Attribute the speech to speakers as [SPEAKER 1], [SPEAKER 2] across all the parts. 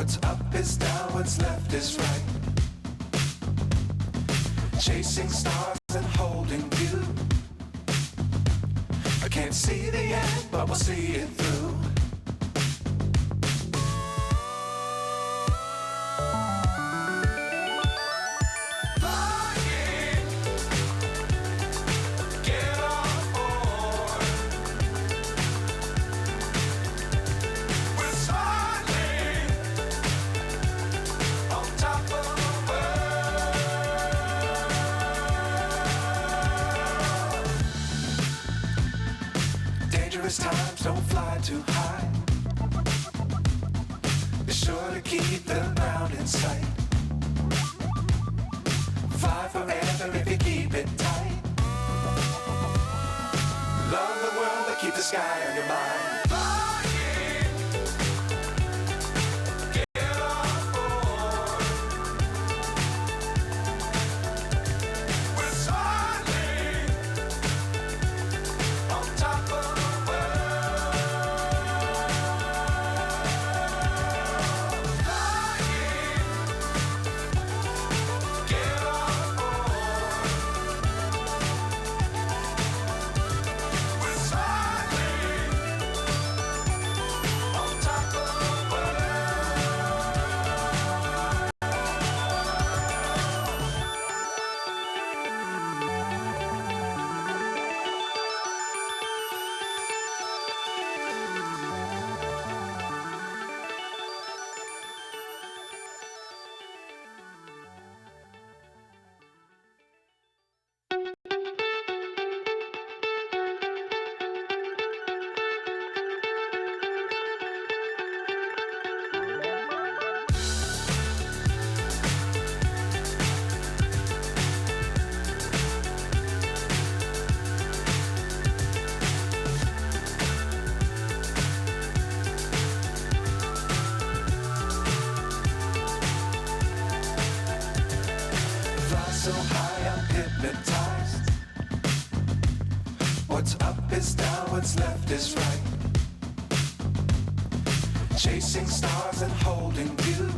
[SPEAKER 1] What's up is down, what's left is right. Chasing stars and holding you. I can't see the end, but we'll see it through. Times don't fly too high. Be sure to keep the ground in sight. Fly forever if you keep it tight. Love the world but keep the sky on your mind. So high I'm hypnotized. What's up is down, what's left is right. Chasing stars and holding you.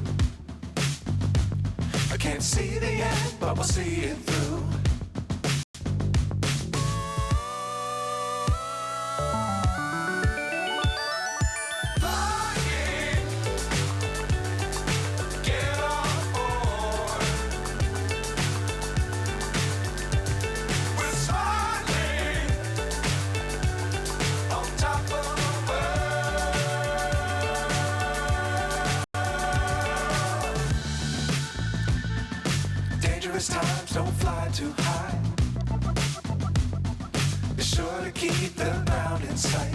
[SPEAKER 1] I can't see the end, but we'll see it through. Times don't fly too high. Be sure to keep the ground in sight.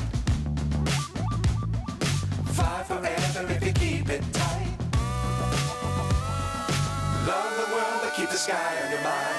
[SPEAKER 1] Fly forever if you keep it tight. Love the world but keep the sky on your mind.